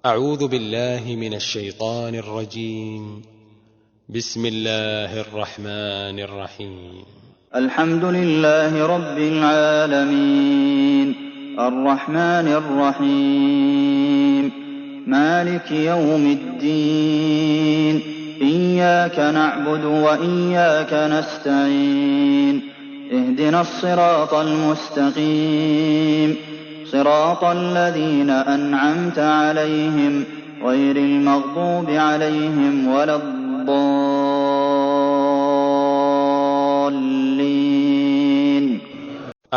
أعوذ بالله من الشيطان الرجيم. بسم الله الرحمن الرحيم. الحمد لله رب العالمين الرحمن الرحيم مالك يوم الدين إياك نعبد وإياك نستعين اهدنا الصراط المستقيم صراط الذين أنعمت عليهم غير المغضوب عليهم ولا الضالين.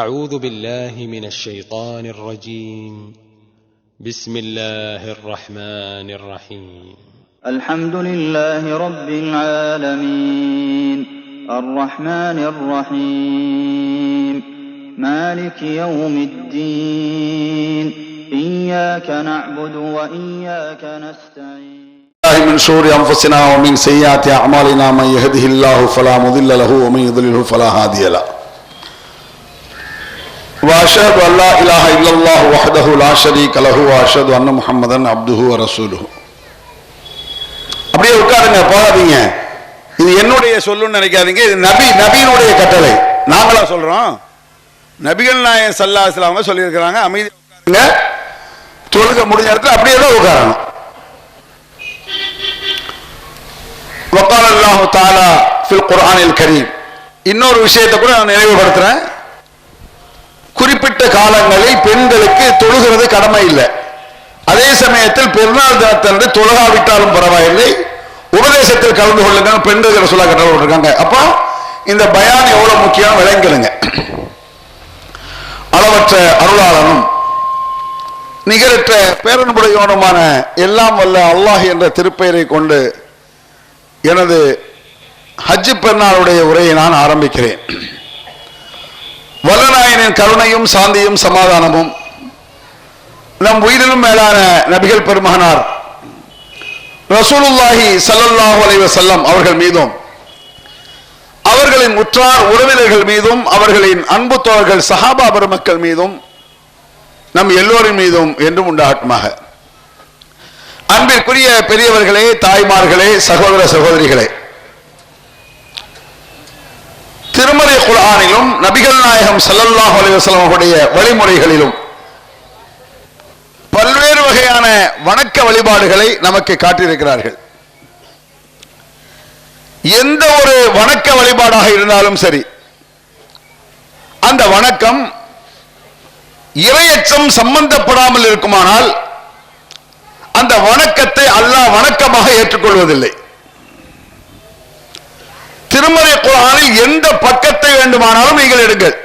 أعوذ بالله من الشيطان الرجيم. بسم الله الرحمن الرحيم. الحمد لله رب العالمين الرحمن الرحيم مالك يوم الدين إياك نعبد وإياك نستعين. من شرور أنفسنا ومن سيئات أعمالنا من يهده الله فلا مضل له ومن يضلل فلا هادي له. وأشهد أن لا إله إلا الله وحده لا شريك له وأشهد أن محمدا عبده ورسوله. அப்படியே உட்காருங்க, போகாதீங்க. இது என்னுடைய சொல்லுன்னு நினைக்காதீங்க. இது நபியினுடைய கட்டளை. நாங்களா சொல்றோம்? நபிகள் நாயகம் ஸல்லல்லாஹு அலைஹி வஸல்லம் சொல்லி இருக்கிறாங்க, அமைதி உட்காருங்க, தொழுக முடிஞ்ச இடத்துல அப்படியே தான் உட்காரணும். وقال الله تعالى في القرآن الكريم. இன்னொரு விஷயத்தை கூட நான் நினைவுபடுத்துறேன். குறிப்பிட்ட காலங்களில் பெண்களுக்கு தொழுகிறது கடமை இல்லை. அதே சமயத்தில் பெருநாள் தினத்தன்று தொழுகாவிட்டாலும் பரவாயில்லை, உபதேசத்தில் கலந்து கொள்ளுங்க பெண்கள் சொல்ல கட்டளை. அப்போ இந்த பயான் எவ்வளவு முக்கியம் விளங்கிடுங்க. அளவற்ற அருளாளனும் நிகரற்ற பேரன்புடையவனுமான எல்லாம் வல்ல அல்லாஹ் என்ற திருப்பெயரை கொண்டு எனது ஹஜ் பெருநாளுடைய உரையை நான் ஆரம்பிக்கிறேன். வல்லநாயனின் கருணையும் சாந்தியும் சமாதானமும் நம் உயிரிலும் மேலான நபிகள் பெருமகனார் ரசூலுல்லாஹி ஸல்லல்லாஹு அலைஹி வஸல்லம் அவர்கள் மீதும் அவர்களின் உற்றார் உறவினர்கள் மீதும் அவர்களின் அன்பு தோழர்கள் சஹாபா பெருமக்கள் மீதும் நம் எல்லோரின் மீதும் என்றும் உண்டாகட்டுமாக. அன்பிற்குரிய பெரியவர்களே, தாய்மார்களே, சகோதர சகோதரிகளே, திருமறை குர்ஆனிலும் நபிகள் நாயகம் ஸல்லல்லாஹு அலைஹி வஸல்லம் அவர்களுடைய வழிமுறைகளிலும் பல்வேறு வகையான வணக்க வழிபாடுகளை நமக்கு காட்டியிருக்கிறார்கள். எந்த ஒரு வணக்க வழிபாடாக இருந்தாலும் சரி, அந்த வணக்கம் இறையச்சம் சம்பந்தப்படாமல் இருக்குமானால் அந்த வணக்கத்தை அல்லாஹ் வணக்கமாக ஏற்றுக்கொள்வதில்லை. திருமறை குர்ஆனில் எந்த பக்கத்தை வேண்டுமானாலும் நீங்கள் எடுங்கள்,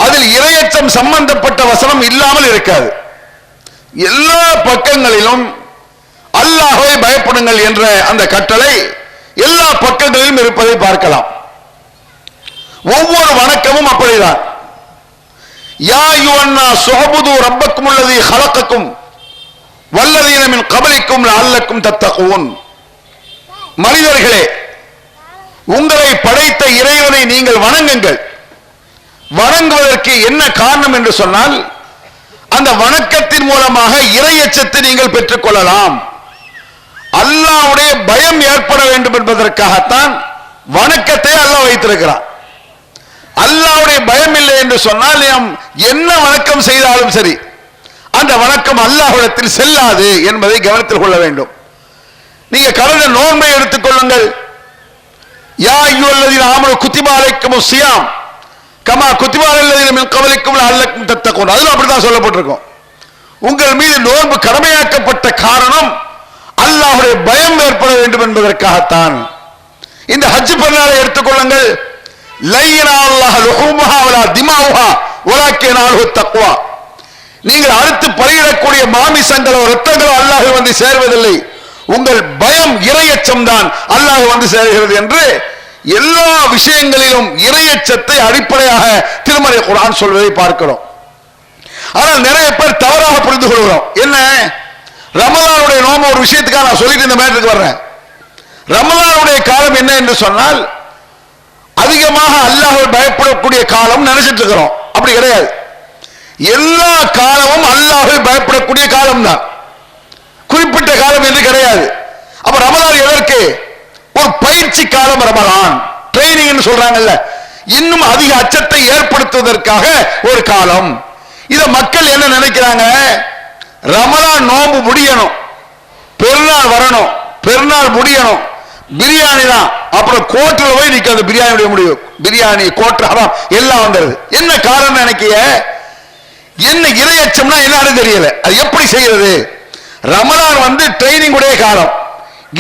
அதில் இறையச்சம் சம்பந்தப்பட்ட வசனம் இல்லாமல் இருக்காது. எல்லா பக்கங்களிலும் அல்லாஹ்வை பயப்படுங்கள் என்ற அந்த கட்டளை எல்லா பக்கங்களிலும் இருப்பதை பார்க்கலாம். ஒவ்வொரு வணக்கமும் அப்படிதான். யா அய்யுஹன்னாஸ் உஅ்புது ரப்பக்கும் அல்லதீ ஹலகக்கும் வல்லதீன மின் கப்லிக்கும் லஅல்லக்கும் தத்தகூன். மனிதர்களே, உங்களை படைத்த இறைவனை நீங்கள் வணங்குங்கள். வணங்குவதற்கு என்ன காரணம் என்று சொன்னால், அந்த வணக்கத்தின் மூலமாக இறையச்சத்தை நீங்கள் பெற்றுக் கொள்ளலாம். அல்லாஹ்வுடைய பயம் ஏற்பட வேண்டும் என்பதற்காகத்தான் வணக்கத்தை அல்லாஹ் வைத்திருக்கிறான். அல்லாஹ்வுடைய பயம் இல்லை என்று சொன்னால் நாம் என்ன வணக்கம் செய்தாலும் சரி, அந்த வணக்கம் அல்லாஹ்விடத்தில் செல்லாது என்பதை கவனத்தில் கொள்ள வேண்டும். நீங்க கடந்த நோன்பை எடுத்துக் கொள்ளுங்கள். யா அய்யுஹல்லதீன ஆமனு குத்திப அலைக்குமுஸ் ஸியாம் கமா குத்திப அலல்லதீன மின் கப்லிக்கும் லஅல்லக்கும் தத்தகூன். அதுல அப்படிதான் சொல்லப்பட்டிருக்கும். உங்கள் மீது நோன்பு கடமையாக்கப்பட்ட காரணம் அல்லாஹ்வுடைய பயம் ஏற்பட வேண்டும் என்பதற்காகத்தான். இந்த ஹஜ் பெருநாளை எடுத்துக்கொள்ளுங்கள். லையனா அல்லாஹ் லுஹூமுஹா வலா திமாவுஹா வலாக்கினாஹு தக்வா. நீங்கள் அறுத்து பலியிடக்கூடிய மாமிசங்களோ இரத்தங்களோ அல்லாஹ் வந்து சேர்வதில்லை, உங்கள் பயம் இறையச்சம் தான் அல்லாஹ் வந்து சேர்கிறது என்று எல்லா விஷயங்களிலும் இறையச்சத்தை அடிப்படையாக திருமறை குர்ஆன் சொல்வதை பார்க்கிறோம். ஆனால் நிறைய பேர் தவறாக புரிந்து கொள்கிறோம். என்ன, ரமலானுடைய நோன்பு ஒரு விஷயத்துக்காக நான் சொல்லிட்டு இந்த மேட்டருக்கு வர்றேன். ரமலானுடைய காலம் என்ன என்று சொன்னால், அதிகமாக அல்லாஹ்வை பயப்படக்கூடிய காலம் நினைச்சிட்டு இருக்கிறோம். அப்படி கிடையாது. எல்லா காலமும் அல்லாஹ்வை பயப்படக்கூடிய காலம் தான், குறிப்பிட்ட காலம் என்று கிடையாது. அப்ப ரமலான் எதற்கு? ஒரு பயிற்சி காலம் ரமலான், ட்ரைனிங் சொல்றாங்கல்ல, இன்னும் அதிக அச்சத்தை ஏற்படுத்துவதற்காக ஒரு காலம். இத மக்கள் என்ன நினைக்கிறாங்க? ரமலான் நோன்பு முடியணும், பெருநாள் வரணும், பெருநாள் முடியணும், பிரியாணி தான், அப்புறம் கோட்டில் போய் நிற்காது பிரியாணி முடியும், பிரியாணி கோட்டரம் எல்லாம் வந்துடுது. என்ன காரணம் நினைக்கிய? என்ன இரையச்சம்னா என்னன்னு தெரியல, அது எப்படி செய்யறது? ரமலான் ட்ரைனிங் உடைய காலம்.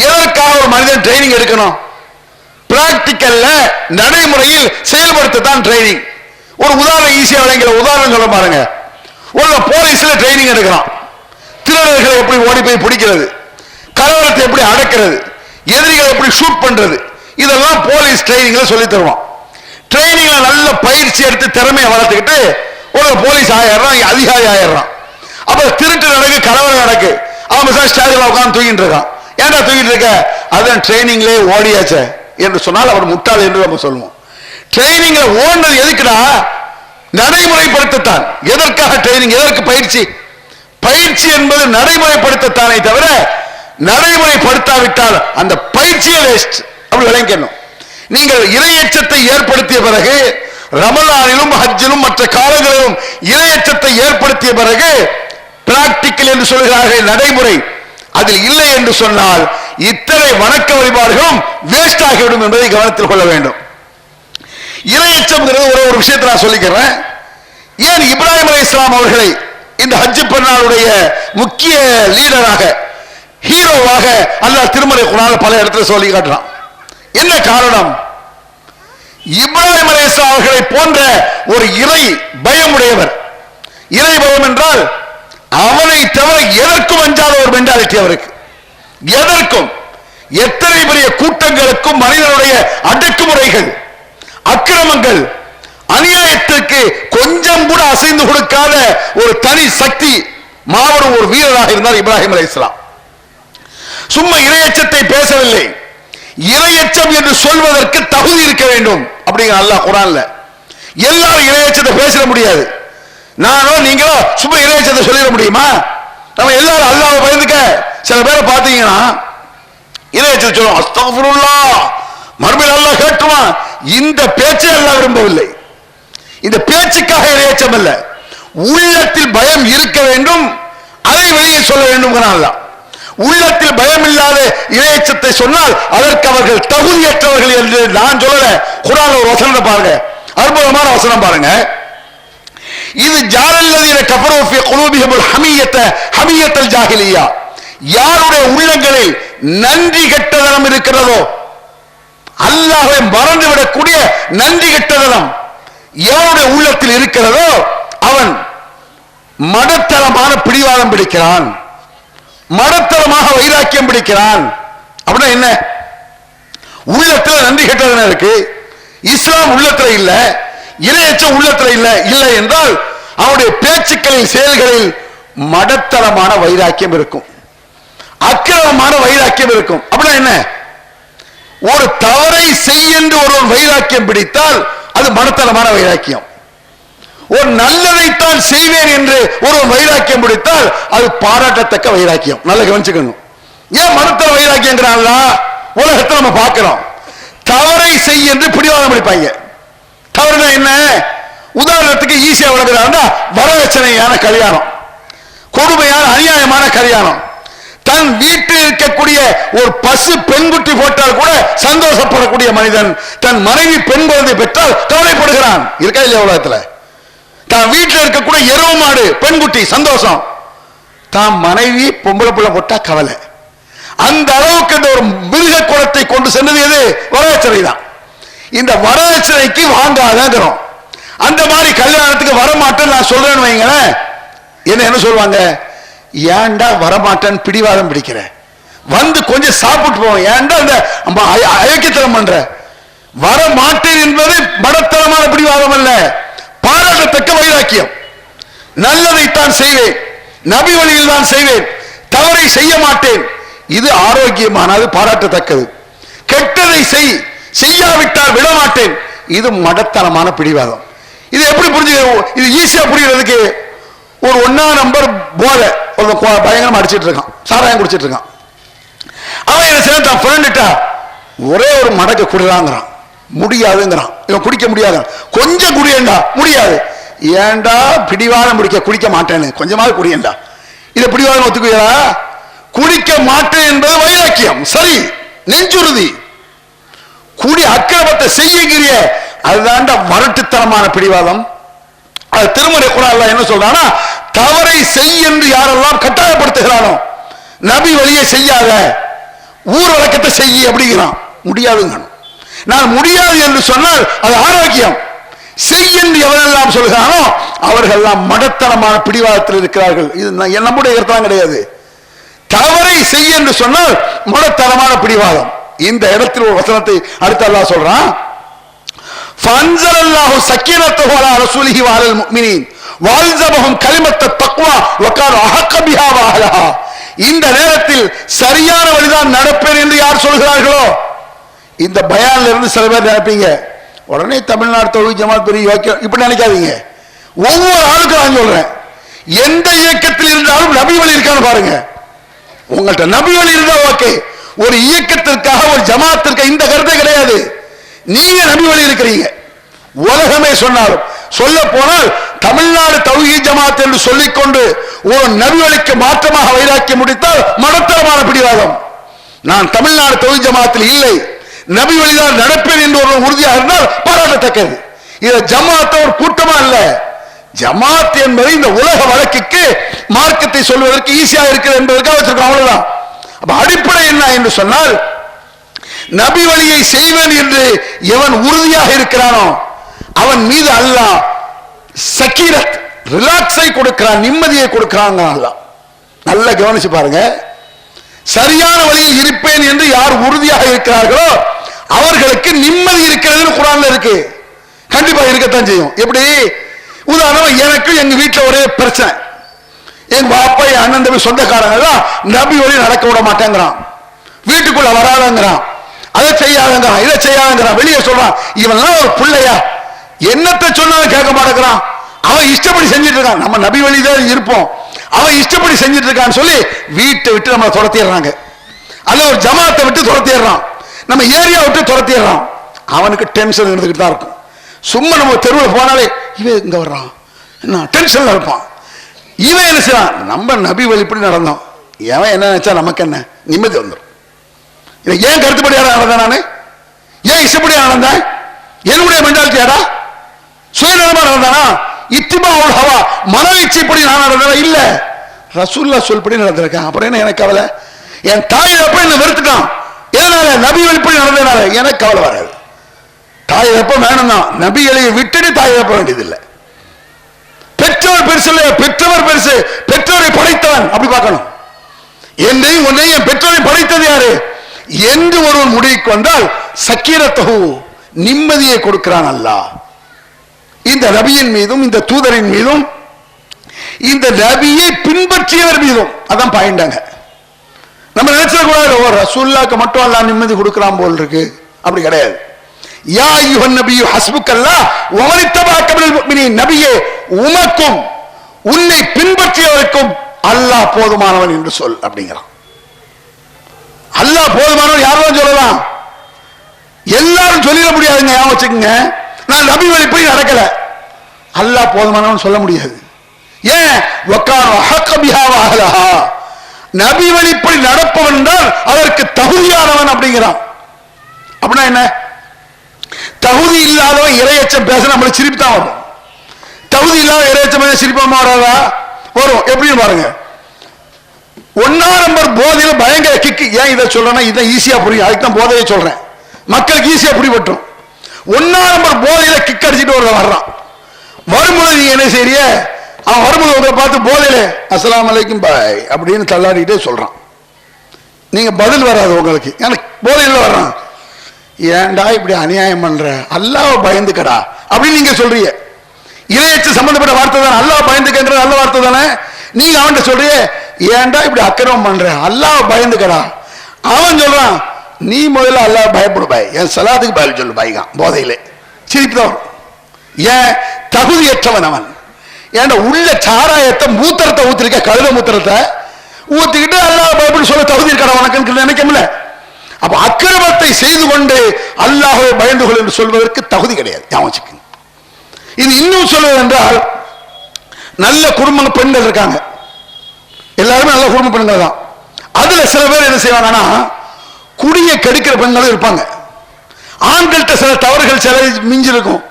எதற்காக ஒரு மனிதன் ட்ரைனிங் எடுக்கணும்? பிராக்டிக்கல்ல நடைமுறையில் செயல்படுத்தத்தான் ட்ரைனிங். ஒரு உதாரணம் ஈஸியா விளங்கிற உதாரணம் சொல்ல பாருங்க. ஒரு போலீஸ்ல ட்ரைனிங் எடுக்கிறான், திருடர்களை எப்படி ஓடி போய் பிடிக்கிறது, கலவரத்தை எப்படி அடக்கிறது, எதிரிகளை எப்படி ஷூட் பண்றது, இதெல்லாம் போலீஸ் ட்ரைனிங்ல சொல்லி தருவான். ட்ரைனிங்ல நல்ல பயிற்சி எடுத்து திறமையை வளர்த்துக்கிட்டு ஒரு போலீஸ் ஆயிடுறான், அதிகாரி ஆயிடுறான். அப்ப திருட்டு நடக்கு, கலவரம் நடக்கு, அவன் ஸ்டேஜில் உட்காந்து தூங்கிட்டு இருக்கான். ஏன்டா தூங்கிட்டு இருக்க? அதான் ட்ரைனிங்ல ஓடியாச்ச என்று சொன்னால் அவர் முட்டாள் என்று நம்ம சொல்லுவோம். ட்ரைனிங்ல ஓடுறது எதுக்குடா? நடைமுறைப்படுத்தத்தான். எதற்காக ட்ரைனிங்? எதற்கு பயிற்சி? பயிற்சி என்பது நடைமுறைப்படுத்தத்தானே தவிர நடைமுறைப்படுத்தாவிட்டால் அந்த பயிற்சியை வேஸ்ட். அப்படி விளங்கணும். நீங்கள் இரையச்சத்தை ஏற்படுத்திய பிறகு, ரமலானிலும் ஹஜ்ஜிலும் மற்ற காலங்களிலும் இரையச்சத்தை ஏற்படுத்திய பிறகு பிராக்டிக்கல் என்று சொல்கிறார்கள், நடைமுறை அதில் இல்லை என்று சொன்னால் இத்தனை வணக்க வழிபாடுகளும் வேஸ்ட் ஆகிவிடும் என்பதை கவனத்தில் கொள்ள வேண்டும். இரையச்சம் ஒரு விஷயத்தை நான் சொல்லிக்கிறேன். ஏன் இப்ராஹிம் அலைஹிஸ்ஸலாம் அவர்களை இந்த ஹஜ் பெருநாளுடைய முக்கிய லீடராக, ஹீரோவாக அல்லாஹ் திருமறை குர்ஆனில் பல இடத்துல சொல்லி காட்டுறான்? என்ன காரணம்? இப்ராஹிம் அலைஹிஸ்ஸலாம் அவர்களை போன்ற ஒரு இறை பயமுடையவர். இறை பயம் என்றால் அவனை தவிர எதற்கும் அஞ்சாத ஒரு மென்டாலிட்டி அவருக்கு. எதற்கும், எத்தனை பெரிய கூட்டங்களுக்கும் மனிதனுடைய அடக்குமுறைகள், அக்கிரமங்கள், அநியாயத்திற்கு கொஞ்சம் கூட அசைந்து கொடுக்காத ஒரு தனி சக்தி, மாபெரும் ஒரு வீரராக இருந்தார் இப்ராஹிம் அலைஹிஸ்ஸலாம். சும்மா இரையச்சத்தை பேசவில்லை, இரையச்சம் என்று சொல்வதற்கு தகுதி இருக்க வேண்டும் அப்படிங்கிற அல்லாஹ் குர்ஆன்ல. எல்லாரும் இரையச்சத்தை பேச முடியாது. நானோ நீங்களோ சும்மா இரையச்சத்தை சொல்லிட முடியுமா? நம்ம எல்லாரும் அல்லாஹ்வை பயந்துக்க. சில பேரை பார்த்தீங்கன்னா இரையச்சத்தை சொல்லுவோம், அஸ்தக்ஃபிருல்லாஹ், மறுபடியும் அல்லாஹ் கேட்டுவான். இந்த பேச்சை அல்லாஹ் விரும்பவில்லை. இந்த பேச்சுக்காக இரையச்சம் அல்ல, உள்ளத்தில் பயம் இருக்க வேண்டும், அதை வெளியே சொல்ல வேண்டும். உள்ளத்தில் பயம் இல்லாத இரையச்சத்தை சொன்னால் அதற்கு அவர்கள் தகுதியற்றவர்கள் என்று நான் சொல்லல. குர்ஆன்ல ஒரு வசனத்தை பாருங்க, அற்புதமான வசனம் பாருங்க. இது ஜாலல்லதீன கஃபரு ஃபீ குலூபிஹிமுல் ஹமியத்தல் ஜாஹிலியா, யாருடைய உள்ளங்களில் நன்றி கெட்டதனம் இருக்கிறதோ, அல்லாஹ்வை மறந்துவிடக்கூடிய நன்றி கெட்டதனம் எவனுடைய உள்ளத்தில் இருக்கிறதோ அவன் மடத்தனமான பிடிவாதம் பிடிக்கிறான், மடத்தனமாக வைராக்கியம் பிடிக்கிறான். அப்படின்னா என்ன? உள்ளத்துல நன்றி கெட்டதனம் இருக்கு, இஸ்லாம் உள்ளத்துல இல்ல, இரையச்சம் உள்ளத்துல இல்லை என்றால் அவனுடைய பேச்சுக்களில், செயல்களில் மடத்தனமான வைராக்கியம் இருக்கும், அக்கிரமமான வைராக்கியம் இருக்கும். அப்படின்னா என்ன? ஒரு தவறை செய் என்று ஒருவன் வைராக்கியம் பிடித்தால் அது மடத்தனமான வைராக்கியம். ஒரு நல்லதைத்தான் செய்வேன் என்று ஒருவன் வைராக்கியம் பிடித்தால் அது பாராட்டத்தக்க வைராக்கியம். நல்லா கவனிச்சுக்கணும். ஏன் மடத்தன வைராக்கியங்கிறான்ல? உலகத்தில் நம்ம பார்க்கிறோம், தவறை செய் என்று பிடிவாதம் பிடிப்பாங்க. தவறுனா என்ன? உதாரணத்துக்கு ஈஸியா விளங்குறாங்க, வரதட்சணையான கல்யாணம், கொடுமையான அநியாயமான கல்யாணம். தன் வீட்டில் இருக்கக்கூடிய ஒரு பசு பெண்குட்டி போட்டால் கூட சந்தோஷப்படக்கூடிய மனிதன் தன் மனைவி பெண் குழந்தை பெற்றால் கவலைப்படுகிறான். இருக்கா இல்லையா உலகத்துல? தான் வீட்டில் இருக்கக்கூடிய எருவு மாடு பெண்குட்டி சந்தோஷம், தான் மனைவி பொம்பளை பிள்ளை போட்டா கவலை. அந்த அளவுக்கு இந்த ஒரு மிருக குலத்தை கொண்டு சென்றது எது? வரதட்சணை தான். இந்த வரதட்சணைக்கு வாங்காதங்கிறோம். அந்த மாதிரி கல்யாணத்துக்கு வரமாட்டேன்னு நான் சொல்றேன்னு வைங்களேன், என்ன சொல்லுவாங்க? ஏன்டா வரமாட்டேன்னு பிடிவாதம் பிடிக்கிற, வந்து கொஞ்சம் சாப்பிட்டு போவோம், ஏன்டா இந்த அயக்கத்தனம் பண்ற? வரமாட்டேன் என்பது மடத்தனமான பிடிவாதம் அல்ல, பாராட்டத்தக்க வைராக்கியம். நல்லதைத்தான் செய்வேன், நபி வழியில் தான் செய்வேன், தவறை செய்ய மாட்டேன், இது ஆரோக்கியமானது, பாராட்டத்தக்கது. கெட்டதை செய்யாவிட்டால் விடமாட்டேன், இது மடத்தனமான பிடிவாதம். இது எப்படி புரிஞ்சுக்க? இது ஈஸியா புரிகிறதுக்கு ஒரு 1ஆம் நம்பர் போதை ஒரு பயங்கரமா அடிச்சிட்டு இருக்கான், சாராயம் குடிச்சிட்டு இருக்கான். அவன் என்ன செய்ய தன் ஃப்ரெண்டுட்ட ஒரே ஒரு மடக்கு குடிலாங்கிறான், முடியாதுங்கிறான். இவன் குடிக்க முடியாது, கொஞ்சம் குடியண்டா, முடியாது. ஏண்டா பிடிவாதம் குடிக்க மாட்டேன்னு, கொஞ்சமாவது குடியண்டா. இதை பிடிவாதம் ஒத்துக்குவா? குடிக்க மாட்டேன் என்பது வைராக்கியம், சரி, நெஞ்சுறுதி. குடி அக்கிரமத்தை செய்யுங்கிறிய அதுதான்டா வரட்டுத்தனமான பிடிவாதம். அது திருமறை குர்ஆன்ல என்ன சொல்றானா, தவறை செய் என்று யாரெல்லாம் கட்டாயப்படுத்துகிறானோ, நபி வழியை செய்யாத, ஊர் வழக்கத்தை செய்ய அப்படிங்கிறான். முடியாதுங்க. நான் முடியாது என்று சொன்னால் அது ஆரோக்கியம். செய் என்று எவரெல்லாம் சொல்கிறானோ அவர்கள்லாம் மடத்தனமான பிடிவாதத்தில் இருக்கிறார்கள். இது நம்முடைய கருத்தான் கிடையாது. தவறை செய் என்று சொன்னால் மடத்தனமான பிடிவாதம். இந்த இடத்தில் ஒரு வசனத்தை அடுத்து அல்லாஹ் சொல்றான், ஃபன்ஸலல்லாஹு ஸக்கீனத்தஹு அலா ரசூலிஹி வ அலல் முஃமினீன் வஅல்ஸமஹும் கலிமத்தத் தக்வா வ கானூ அஹக்க பிஹா வ அஹ்லஹா. இந்த நேரத்தில் சரியான வழிதான் நடப்பேன் என்று யார் சொல்கிறார்களோ, இந்த பயான்ல இருந்து சில பேர் நினைப்பீங்க உடனே தமிழ்நாடு தௌஹீத் ஜமாத் பெரிய யோக்கியம் இப்படி நினைக்காதீங்க. ஒவ்வொரு ஆளுக்கும் நான் சொல்றேன், எந்த இயக்கத்தில் இருந்தாலும் நபி வழி இருக்கான்னு பாருங்க. உங்கள்கிட்ட நபி வழி இருந்தா ஓகே. ஒரு இயக்கத்திற்காக ஒரு ஜமாத்திற்காக இந்த கருத்தை கிடையாது. நீங்க நபி வழி இருக்கிறீங்க. உலகமே சொன்னாலும், சொல்ல போனால் தமிழ்நாடு தௌஹீத் ஜமாத் என்று சொல்லிக்கொண்டு ஒரு நபி வழிக்கு மாற்றமாக வைராக்கிய முடித்தால் மடத்தரமான பிடிவாதம். நான் தமிழ்நாடு தௌஹீத் ஜமாத்தில் இல்லை, நபி வழிதான் நடப்பேன் என்று ஒரு உறுதியாக இருந்தால் பாராட்டத்தக்கது. இது ஜமாத் ஒரு கூட்டமா இல்ல. ஜமாத் என்பது இந்த உலக வழக்குக்கு மார்க்கத்தை சொல்வதற்கு ஈஸியா இருக்கிறது என்பதற்காக வச்சிருக்கோம், அவ்வளவுதான். அப்ப அடிப்படை என்ன என்று சொன்னால், நபி வழியை செய்வேன் என்று எவன் உறுதியாக இருக்கிறானோ அவன் மீது அல்லாஹ் சக்கீரத் ரிலாக்ஸை கொடுக்கிறான், நிம்மதியை கொடுக்கிறான். நல்லா கவனிச்சு பாருங்க. சரியான வழியில் இருப்பேன் என்று யார் உறுதியாக இருக்கிறார்களோ அவர்களுக்கு நிம்மதி இருக்கிறது குர்ஆன்ல இருக்கு. கண்டிப்பா இருக்கத்தான் செய்யும். எப்படி? உதாரணம், எனக்கு எங்க வீட்டில் ஒரே பிரச்சனை. என் பாப்பா என் அண்ணன் தம்பி சொந்தக்காரங்க தான் நபி வழி நடக்க விட மாட்டேங்கிறான், வீட்டுக்குள்ள வராதங்கிறான், அதை செய்யாதங்கிறான், இதை செய்யாதங்கிறான், வெளியே சொல்றான். இவன்லாம் ஒரு பிள்ளையா? என்னத்தை சொன்னாலும் கேட்க மாட்டேங்கிறான். அவன் இஷ்டப்படி செஞ்சுட்டு இருக்கான். நம்ம நபி வழி தான் இருப்போம், அவன் இஷ்டப்படி செஞ்சுட்டு இருக்கான்னு சொல்லி வீட்டை விட்டு நம்ம துரத்திடுறாங்க. அல்ல ஒரு ஜமாத்தை விட்டு துரத்திடுறான், நம்ம ஏரியா விட்டு துரத்திடுறான். அவனுக்கு டென்ஷன் இருந்துகிட்டு தான் இருக்கும். சும்மா நம்ம தெருவில் போனாலே இவன் இங்க வர்றான், என்ன டென்ஷன்ல இருப்பான். இவன் என்ன செய்வான், நம்ம நபி வழிப்படி நடந்தோம், எவன் என்ன நினைச்சா நமக்கு என்ன, நிம்மதி வந்துடும். ஏன் கருத்துப்படியாக நடந்தேன், நானு ஏன் இஷ்டப்படியா நடந்தேன், என்னுடைய மென்டாலிட்டியாடா சுயநலமா நடந்தானா, இத்திமா ஹவா மன இச்சைப்படி நான் நடந்தேன் இல்ல, ரசூலுல்லாஹ் சொல்படி நடந்திருக்கேன். அப்புறம் என்ன எனக்கு கவலை? என் தாய் அப்ப என்ன வெறுத்துட்டான், எதனால? நபி வழிப்படி நடந்ததுனால எனக்கு கவலை வராது. தாய் எப்ப வேணும் தான், நபிகளை விட்டுட்டு தாய் எப்ப வேண்டியதில்லை. பெற்றோர் பெருசு இல்லையா, பெற்றவர் பெருசு, பெற்றோரை படைத்தவன் அப்படி பார்க்கணும். என்னையும் உன்னையும் என் பெற்றோரை படைத்தது யாரு என்று ஒருவன் முடிவுக்கு வந்தால் சக்கீரத்தஹு நிம்மதியை கொடுக்கிறான் அல்லாஹ். இந்த நபியின் மீதும் இந்த தூதரின் மீதும் இந்த நபியை பின்பற்றியவர் மீதும். அதான் பாயிண்டாங்க. நம்ம நினைச்சக்கூடாது ஓ ரசூலுல்லாஹ்க்கு மட்டும் அல்லாஹ் நிம்மதி கொடுக்கிறான் போல் இருக்கு, அப்படி கிடையாது. யா அய்யுஹன் நபியு ஹஸ்புக்கல்லாஹ் வ மன் இத்தபஅக மினல் முஃமினீன், நபியே உமக்கும் உன்னை பின்பற்றியவருக்கும் அல்லாஹ் போதுமானவன் என்று சொல் அப்படிங்கிறான். அல்லாஹ் போதுமானவன் யாரும் சொல்லலாம், எல்லாரும் சொல்லிட முடியாதுங்க. ஞாபகம் வச்சுக்கோங்க, நான் நபி வழிப்படி நடக்கல, அல்லாஹ் போதுமானவன் சொல்ல முடியாது. ஏன்? வகானூ அஹக்க பிஹா வ அஹ்லஹா, நபி வழிப்படி நடப்பவன் தான் அதற்கு தகுதியானவன் அப்படிங்கிறான். அப்படின்னா என்ன? தகுதி இல்லாதவன் இறையச்சம் பேச நம்மளுக்கு சிரிப்பு தான் வரும். தகுதி இல்லாத இறையச்சம் சிரிப்பமா வராதா? வரும். எப்படின்னு பாருங்க. 1ஆம் நம்பர் போதையில பயங்கர கிக்கு. ஏன் இதை சொல்றேன்னா இதை ஈஸியா புரியும், அதுக்கு தான் போதையை சொல்றேன், மக்களுக்கு ஈஸியா புரிபட்டும். 1ஆம் நம்பர் போதையில கிக் அடிச்சுட்டு ஒரு வர்றான். வரும்போது நீங்க என்ன செய்ய, அவன் வரும்போது உங்களை பார்த்து போதையில அஸ்ஸலாமு அலைக்கும் பாய் அப்படின்னு தள்ளாடிக்கிட்டே சொல்றான். நீங்க பதில் வராது உங்களுக்கு, எனக்கு போதையில வர்றான். ஏன்டா இப்படி அநியாயம் பண்ற, அல்லாஹ் பயந்துக்கடா அப்படின்னு நீங்க சொல்றீங்க. இறையச்சு சம்பந்தப்பட்ட வார்த்தை தானே, அல்லாஹ் பயந்துக்கன்ற நல்ல வார்த்தை தானே. நீங்க அவன்கிட்ட சொல்றீங்க ஏன்டா இப்படி அக்கிரமம் பண்ற, அல்லாஹ் பயந்துக்கடா. அவன் சொல்றான் நீ முதல்ல அல்லாஹ் பயப்படு பாய், என் சலாத்துக்கு பதில் சொல்லு பாய்கான். போதையிலே சிரிப்பு தான் வரும். ஏன்? தகுதியற்றவன் அவன். ஏன்டா உள்ள சாராயத்தை மூத்திரத்தை ஊத்திருக்க, கழுத மூத்திரத்தை ஊத்திக்கிட்டு அல்லாஹ் பயப்படி சொல்ல தகுதி இருக்கா உனக்கு நினைக்கல. அப்ப அக்கிரமத்தை செய்து கொண்டு அல்லாஹ்வை பயந்து கொள் என்று சொல்வதற்கு தகுதி கிடையாது. ஞாபகம். இது இன்னும் சொல்வது என்றால், நல்ல குடும்ப பெண்கள் இருக்காங்க, எல்லாருமே நல்ல குடும்ப பெண்கள் தான். அதுல சில பேர் என்ன செய்வாங்கன்னா, குடியை கெடுக்கிற பெண்களும் இருப்பாங்க. ஆண்கள்கிட்ட சில தவறுகள் சில மிஞ்சி இருக்கும்,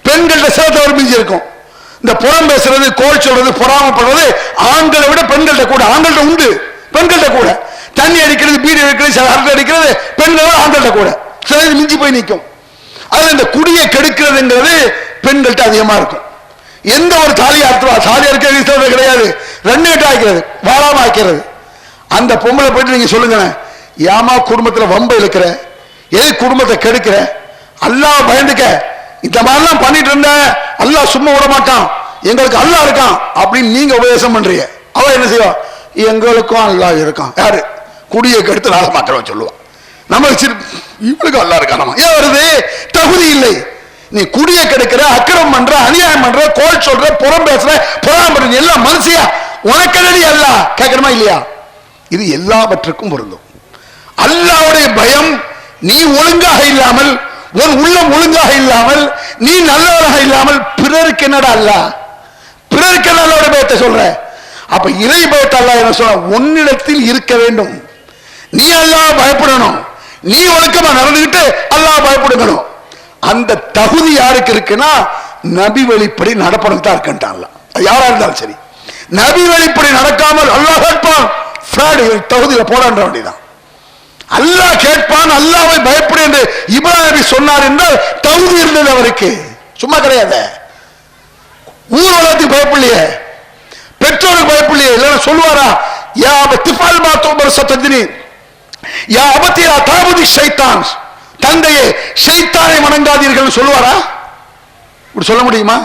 பெண்கள்கிட்ட சில தவறு மிஞ்சி இருக்கும். இந்த புறம் பேசுறது, கோல் சொல்றது, பொறாமப்படுறது ஆண்களை விட பெண்கள்கிட்ட கூட. ஆண்கள்கிட்ட உண்டு, பெண்கள்கிட்ட கூட. தண்ணி அடிக்கிறது, பீடி அடிக்கிறது, சில அரட்டை அடிக்கிறது பெண்களோட ஆண்கள்கிட்ட கூட சில மிஞ்சி போய் நிற்கும். அது இந்த குடியை கெடுக்கிறதுங்கிறது பெண்கள்கிட்ட அதிகமா இருக்கும். எந்த ஒரு தாலியா இருக்கிறது கிடையாது, 2 கட்ட ஆக்கிறது, வாழாம ஆக்கிறது. அந்த பொம்பளை போயிட்டு நீங்க சொல்லுங்க, ஏமா குடும்பத்துல வம்பு இழுக்கிற, எது குடும்பத்தை கெடுக்கிற, அல்லாஹ் பயந்துக்க, இந்த மாதிரிலாம் பண்ணிட்டு இருந்த அல்லாஹ் சும்மா விட மாட்டான், எங்களுக்கு அல்லாஹ் இருக்கான் அப்படின்னு நீங்க உபதேசம் பண்றீங்க. அவ என்ன செய்வா, எங்களுக்கும் அல்லாஹ் இருக்கான். யாரு குடியை கெடுத்து நாள மக்கள் சொல்லுவான், நம்மளுக்கு இவளுக்கு அல்லாஹ் இருக்கான். ஏன் வருது, தகுதி இல்லை. நீ குடியை கெடுக்கிற, அக்கிரமம் பண்ற, அநியாயம் பண்ற, கோல் சொல்ற, புறம் பேசுற, புறாம பண்ற, எல்லாம் மனுஷியா உனக்கடி அல்லாஹ் கேட்கணுமா இல்லையா? இது எல்லாவற்றுக்கும் பொருந்தும். அல்லாஹ்வுடைய பயம் நீ ஒழுங்காக இல்லாமல், உன் உள்ளம் ஒழுங்காக இல்லாமல், நீ நல்லவராக இல்லாமல் பிறருக்கு என்னடா அல்லாஹ், பிறருக்கு என்ன அல்லாஹ்வுடைய பயத்தை சொல்ற? அப்ப இறை பயத்தை அல்லாஹ் என்ன சொல்ற, உன்னிடத்தில் இருக்க வேண்டும். நீ அல்லாஹ் பயப்படணும், நீ ஒழுக்கமா நடந்துகிட்டு அல்லாஹ் பயப்படுங்கணும். அந்த தகுதி யாருக்கு இருக்குன்னா, நபி வழிப்படி நடப்பணும் தான் இருக்கின்றான். யாரா இருந்தாலும் சரி, நபி வழிப்படி நடக்காமல் அல்லாஹ் கேட்பான், தகுதியில போராட வேண்டியதான். அல்லாஹ் கேட்பான், அல்லாஹ்வை பயப்படு என்று இப்ராஹிம் நபி சொன்னார் என்றால் தகுதி இருந்தது அவருக்கு, சும்மா கிடையாது. ஊர் உலகத்துக்கு பயப்படலையே, பெற்றோருக்கு பயப்படலையே, இல்லைன்னா சொல்லுவாரா, யா திஃபால் மா துமர் சத்ததினி யா அபத்தியா தாபுதி ஷைத்தான், தந்தையே ஷைத்தானை வணங்காதீர்கள் சொல்லுவாரா? இப்படி சொல்ல முடியுமா?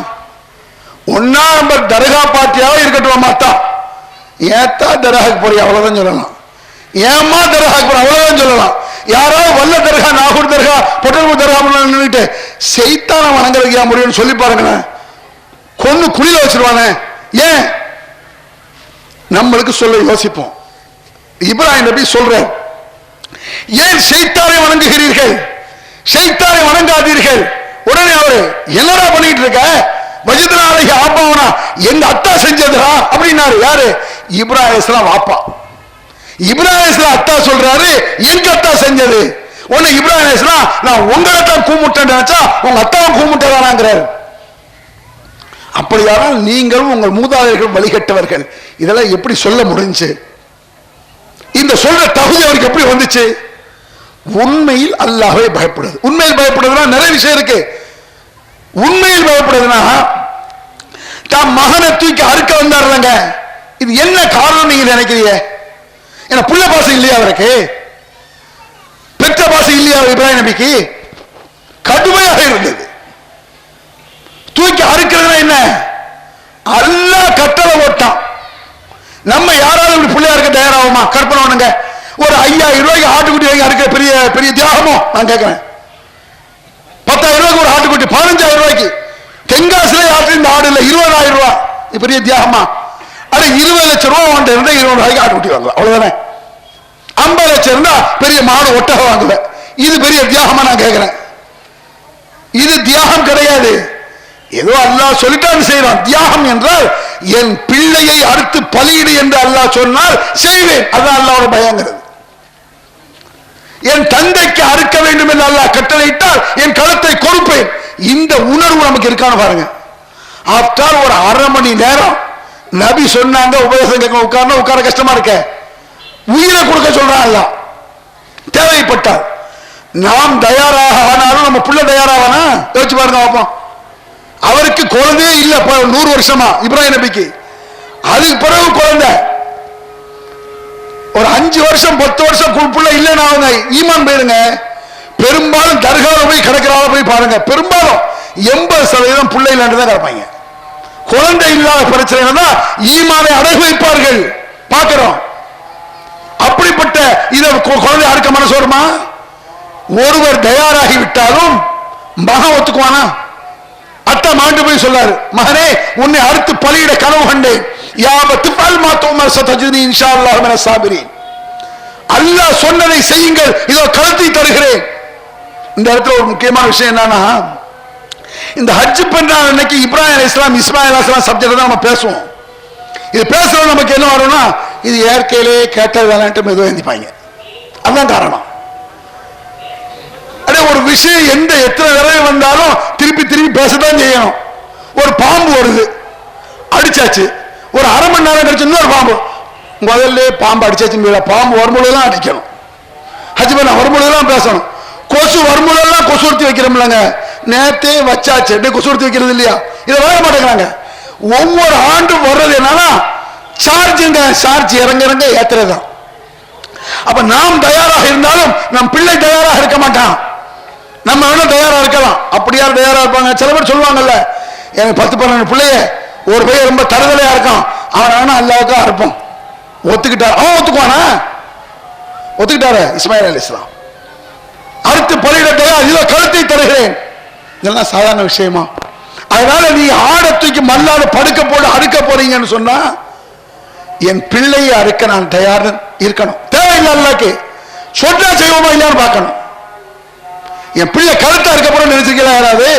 ஒன்னா நம்பர் தர்கா பாட்டியாக இருக்கட்டும், மாத்தா ஏத்தா தர்காக்கு போறியா அவ்வளவுதான் சொல்லலாம், ஏமா தர்காக்கு போற அவ்வளவுதான் சொல்லலாம். யாராவது வல்ல தர்கா, நாகூர் தர்கா, பொட்டல்பூர் தர்கா நின்றுட்டு ஷைத்தான வணங்குறதுக்கு ஏன் முடியும்னு சொல்லி பாருங்களேன், கொன்னு குழியில வச்சிருவானே. ஏன் நம்மளுக்கு சொல்ல யோசிப்போம். இப்ராஹிம் நபி சொல்ற, ஏன் ஷைத்தானை வணங்குகிறீர்கள், ஷைத்தானை வணங்காதீர்கள். உடனே அவரு என்னடா பண்ணிட்டு இருக்க, வஜிதனாலைக்கு ஆப்பாவனா, எங்க அத்தா செஞ்சதுரா அப்படின்னாரு. யாரு? இப்ராஹிம் அலைஹிஸ்ஸலாம் அப்பா. இப்ராஹிம் அலைஹிஸ்ஸலாம் அத்தா சொல்றாரு, எங்க அத்தா செஞ்சது. உடனே இப்ராஹிம் அலைஹிஸ்ஸலாம், நான் உங்களை தான் கூமுட்டேன்னு நினைச்சா உங்க அத்தாவும் கூமுட்டதானாங்கிறாரு. அப்படியானால் நீங்களும் உங்கள் மூதாதையர்கள் வழிகட்டவர்கள். இதெல்லாம் எப்படி சொல்ல முடிஞ்சு? இந்த சொல்ற தகுதி அவருக்கு எப்படி வந்துச்சு? உண்மையில் அல்லாஹ்வை பயப்படுது. உண்மையில் பயப்படுதுன்னா நிறைய விஷயம் இருக்கு. உண்மையில் பயப்படுதுன்னா, தான் மகனை தூக்கி அறுக்க வந்தாருலங்க, இது என்ன காரணம் நீங்க நினைக்கிறீங்க? ஏன்னா புள்ள பாசம் இல்லையா அவருக்கு, பெற்ற பாசம் இல்லையா இப்ராஹிம் நபிக்கு? கடுமையாக இருந்தது. தூக்கி அறுக்கிறதுனா என்ன? அல்லாஹ் கட்டளை போட்டான். நம்ம யாராவது இப்படி பிள்ளையா இருக்க தயாராகுமா? கற்பனை பண்ணுங்க, ஒரு 5000 ரூபாய்க்கு ஆட்டுக்குட்டி வாங்கி அறுக்கிற பெரிய பெரிய தியாகமோ? நான் கேட்கிறேன். 10,000 ரூபாய்க்கு ஒரு ஆட்டுக்குட்டி, 15,000 ரூபாய்க்கு தென்காசில ஆட்டு இந்த ஆடு இல்ல, 20,000 ரூபாய், இது பெரிய தியாகமா? அது 20 லட்சம் ரூபாய் வாங்க இருந்தா 20 ரூபாய்க்கு ஆட்டுக்குட்டி வாங்கலாம், அவ்வளவுதானே. 50 லட்சம் இருந்தா பெரிய மாடு ஒட்டகம் வாங்குவேன். இது பெரிய தியாகமா? நான் கேட்கிறேன். இது தியாகம் கிடையாது. ஏதோ அல்லாஹ் சொல்லிட்டான்னு செய்யறான். தியாகம் என்றால் என் பிள்ளையை அறுத்து பலியிடு என்று அல்லாஹ் சொன்னால் செய்வேன், அதான் அல்லாஹ்வோட பயங்கிறது. என் தந்தைக்கு அறுக்க வேண்டும் என்று அல்லாஹ் கட்டளையிட்டால் என் கழுத்தை கொடுப்பேன். இந்த உணர்வு நமக்கு இருக்கான்னு பாருங்க. ஆஃப்டர் ஒரு 1/2 மணி நேரம் நபி சொன்னாங்க, உபதேசம் கேட்க உட்கார்னா உட்கார கஷ்டமா இருக்க, உயிரை கொடுக்க சொல்றான் அல்லாஹ். தேவைப்பட்டால் நாம் தயாராக ஆனாலும் நம்ம புள்ள தயாராவானா யோசிச்சு பாருங்க பார்ப்போம். அவருக்கு குழந்தையே இல்ல 100 வருஷமா இப்ராஹிம் நபிக்கு. அதுக்கு பிறகு குழந்தை ஒரு 5 வருஷம் 10 வருஷம் புள்ள இல்லைன்னா அவங்க ஈமான் போயிருங்க. பெரும்பாலும் தர்கால போய் கிடக்கிறால போய் பாருங்க, பெரும்பாலும் 80% பிள்ளை இல்லாண்டு தான் கிடப்பாங்க. குழந்தை இல்லாத பிரச்சனை தான் ஈமானை அடகு வைப்பார்கள், பார்க்கிறோம். அப்படிப்பட்ட இதை குழந்தை அறுக்க மனசு வருமா? ஒருவர் தயாராகி விட்டாலும் மகன் ஒத்துக்குவானா? அத்தா மாண்டு போய் சொல்லாரு, மகனே உன்னை அறுத்து பலியிட கனவு கண்டேன். அல்லாஹ் சொன்னதை செய்யுங்கள், இதோ கழுத்தை தருகிறேன். இந்த இடத்துல ஒரு முக்கியமான விஷயம் என்னன்னா, இந்த ஹஜ் பெருநாள் அன்னைக்கு இப்ராஹிம் அலைஹிஸ்ஸலாம் இஸ்மாயில் அலைஹிஸ்ஸலாம் சப்ஜெக்ட் தான் நம்ம பேசுவோம். இது பேசுறது நமக்கு என்ன வரும்னா, இது இயற்கையிலே கேட்டது வேணான்ட்டு மெதுவாக எந்திப்பாங்க. அதுதான் காரணம். ஒரு விஷயம் எத்தனை தடவை வந்தாலும் திருப்பி திருப்பி பேசத்தான் செய்யணும். ஒரு பாம்பு வருது, அடிச்சாச்சு, ஒரு அரை மணி நேரம் கழிச்சு இன்னொரு பாம்பு, முதல்ல பாம்பு அடிச்சாச்சு, பாம்பு வரும்பொழுதுதான் அடிக்கணும். ஹஜ் பண்ண வரும்பொழுதுதான் பேசணும். கொசு வரும்பொழுதெல்லாம் கொசுர்த்தி வைக்கிறோம்லங்க, நேத்தே வச்சாச்சு, கொசுர்த்தி வைக்கிறது இல்லையா, இதை வாங்க மாட்டேங்கிறாங்க. ஒவ்வொரு ஆண்டும் வர்றது என்னன்னா சார்ஜுங்க, சார்ஜ் இறங்க இறங்க ஏத்துறதுதான். அப்ப நாம் தயாராக இருந்தாலும் நம் பிள்ளை தயாராக இருக்க மாட்டான். நம்ம வேணா தயாரா இருக்கலாம், அப்படி யார் தயாரா இருப்பாங்க? சில பேர் சொல்லுவாங்கல்ல, எனக்கு 10-12 பிள்ளைய, ஒரு பையன் ரொம்ப தருதலையா இருக்கான், அவன் வேணா அல்லாவுக்கா இருப்பான். ஒத்துக்கிட்டார், அவன் ஒத்துக்குவானா? ஒத்துக்கிட்டாரு இஸ்மாயில் அலைஹிஸ்ஸலாம். அடுத்து பலியிட இதோ கழுத்தை தருகிறேன். இதெல்லாம் சாதாரண விஷயமா? அதனால நீ ஆடை தூக்கி மல்லாத படுக்க போட்டு அறுக்க போறீங்கன்னு சொன்னா, என் பிள்ளையை அறுக்க நான் தயார் இருக்கணும். தேவையில்லை, அல்லாஹ்க்கு சொன்னா செய்வோமா இல்லையான்னு பார்க்கணும். என் பிள்ளை கழுத்தா இருக்க போற நினைச்சிருக்கீங்களா யாராவது?